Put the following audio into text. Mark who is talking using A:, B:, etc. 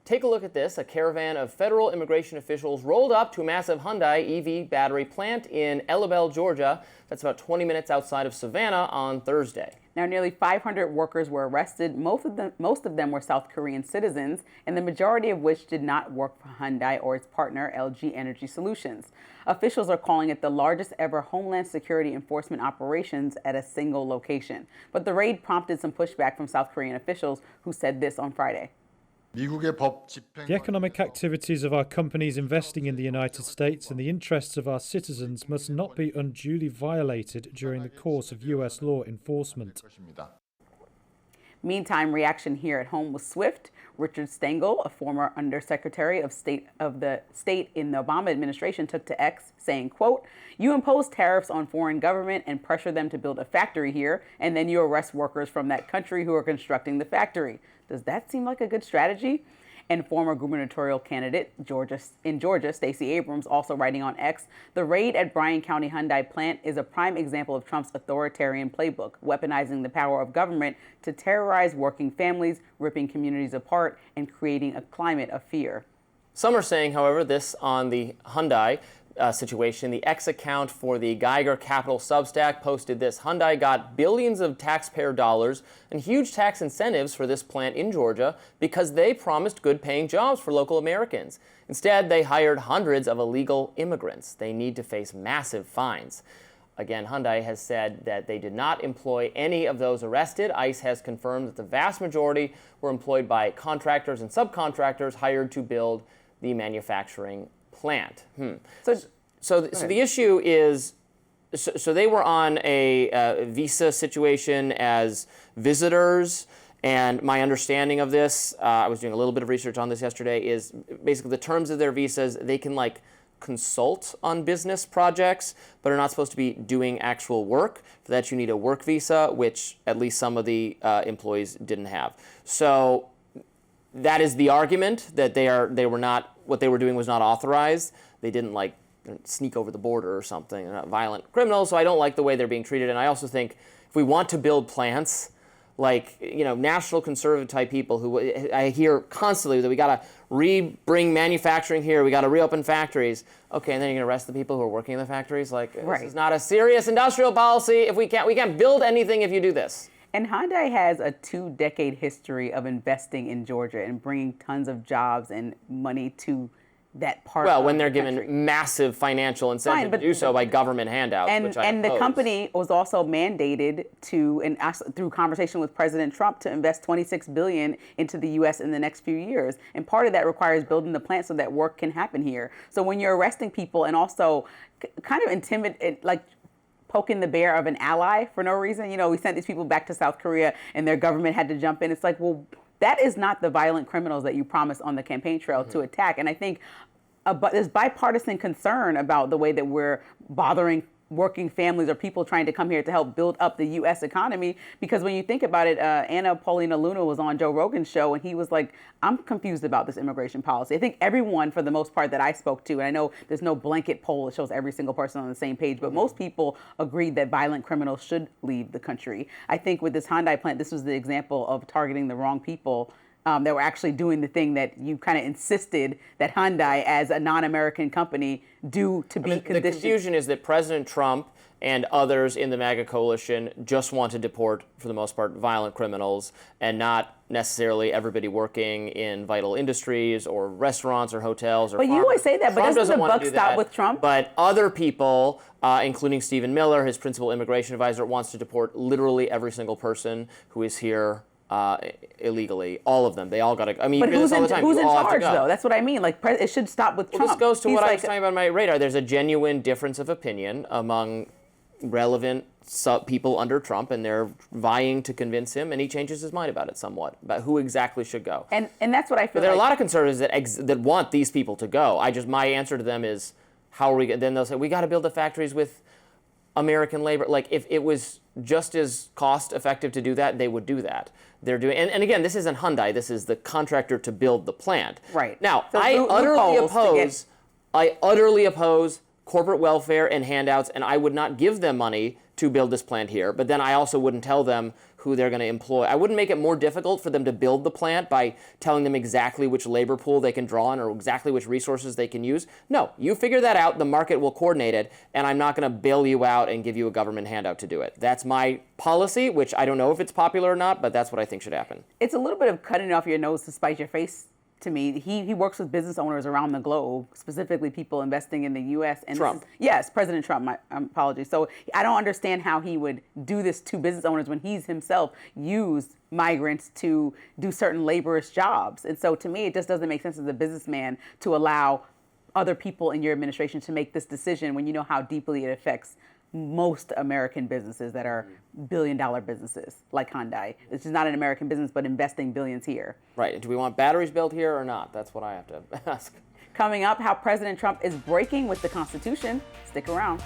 A: Take a look at this. A caravan of federal immigration officials rolled up to a massive Hyundai EV battery plant in Elabel, Georgia. That's about 20 minutes outside of Savannah on Thursday.
B: Now, nearly 500 workers were arrested. Most of them were South Korean citizens, and the majority of which did not work for Hyundai or its partner, LG Energy Solutions. Officials are calling it the largest ever Homeland Security enforcement operations at a single location. But the raid prompted some pushback from South Korean officials who said this on Friday.
C: The economic activities of our companies investing in the United States and the interests of our citizens must not be unduly violated during the course of U.S. law enforcement.
B: Meantime, reaction here at home was swift. Richard Stengel, a former undersecretary of the state in the Obama administration, took to X saying, quote, "You impose tariffs on foreign government and pressure them to build a factory here, and then you arrest workers from that country who are constructing the factory. Does that seem like a good strategy?" And former gubernatorial candidate in Georgia, Stacey Abrams, also writing on X, "The raid at Bryan County Hyundai plant is a prime example of Trump's authoritarian playbook, weaponizing the power of government to terrorize working families, ripping communities apart, and creating a climate of fear."
A: Some are saying, however, this on the Hyundai situation. The X account for the Geiger Capital Substack posted this: Hyundai got billions of taxpayer dollars and huge tax incentives for this plant in Georgia because they promised good-paying jobs for local Americans. Instead, they hired hundreds of illegal immigrants. They need to face massive fines. Again, Hyundai has said that they did not employ any of those arrested. ICE has confirmed that the vast majority were employed by contractors and subcontractors hired to build the manufacturing plant. So the issue is, so they were on a visa situation as visitors, and my understanding of this, I was doing a little bit of research on this yesterday, is basically the terms of their visas, they can like consult on business projects, but are not supposed to be doing actual work. For that, you need a work visa, which at least some of the employees didn't have. So that is the argument, that they were not, what they were doing was not authorized. They didn't like sneak over the border or something. They're not violent criminals, so I don't like the way they're being treated. And I also think if we want to build plants, like, you know, national conservative type people who I hear constantly that we got to bring manufacturing here, we got to reopen factories. Okay, and then you're going to arrest the people who are working in the factories? Like,
B: right.
A: This is not a serious industrial policy. If we can't build anything if you do this.
B: And Hyundai has a 2-decade history of investing in Georgia and bringing tons of jobs and money to that part.
A: Well, when they're given massive financial incentive to do so by government handouts, which I
B: oppose. And the company was also mandated to, and through conversation with President Trump, to invest $26 billion into the U.S. in the next few years. And part of that requires building the plant so that work can happen here. So when you're arresting people and also kind of intimidate, like poking the bear of an ally for no reason, you know, we sent these people back to South Korea and their government had to jump in. It's like, well, that is not the violent criminals that you promised on the campaign trail to attack. And I think but there's bipartisan concern about the way that we're bothering working families or people trying to come here to help build up the U.S. economy. Because when you think about it, Anna Paulina Luna was on Joe Rogan's show, and he was like, I'm confused about this immigration policy. I think everyone, for the most part, that I spoke to, and I know there's no blanket poll that shows every single person on the same page, but most people agreed that violent criminals should leave the country. I think with this Hyundai plant, this was the example of targeting the wrong people that were actually doing the thing that you kind of insisted that Hyundai, as a non-American company, do to be conditioned.
A: The confusion is that President Trump and others in the MAGA coalition just want to deport, for the most part, violent criminals, and not necessarily everybody working in vital industries or restaurants or hotels or
B: But you always say that, but doesn't the buck stop with Trump?
A: But other people, including Stephen Miller, his principal immigration advisor, wants to deport literally every single person who is here illegally. All of them. They all got to. I mean,
B: but
A: who's in
B: charge, though? That's what I mean. Like, it should stop with Trump.
A: This goes to what I was talking about on my radar. There's a genuine difference of opinion among relevant people under Trump, and they're vying to convince him, and he changes his mind about it somewhat, about who exactly should go.
B: And that's what I feel.
A: But there are a lot of conservatives that want these people to go. My answer to them is, how are we? Then they'll say, we got to build the factories with American labor. Like, if it was just as cost effective to do that, they would do that. They're doing, and again, this isn't Hyundai. This is the contractor to build the plant.
B: Right.
A: Now,
B: So
A: I utterly oppose corporate welfare and handouts, and I would not give them money to build this plant here. But then I also wouldn't tell them who they're going to employ. I wouldn't make it more difficult for them to build the plant by telling them exactly which labor pool they can draw on or exactly which resources they can use. No, you figure that out, the market will coordinate it, and I'm not going to bail you out and give you a government handout to do it. That's my policy, which I don't know if it's popular or not, but that's what I think should happen.
B: It's a little bit of cutting off your nose to spite your face to me. He works with business owners around the globe, specifically people investing in the U.S. And
A: Trump.
B: Yes, President Trump, my apologies. So I don't understand how he would do this to business owners when he's himself used migrants to do certain laborious jobs. And so to me, it just doesn't make sense as a businessman to allow other people in your administration to make this decision when you know how deeply it affects most American businesses that are billion-dollar businesses like Hyundai. It's not an American business, but investing billions here.
A: Right. And do we want batteries built here or not? That's what I have to ask.
B: Coming up, how President Trump is breaking with the Constitution. Stick around.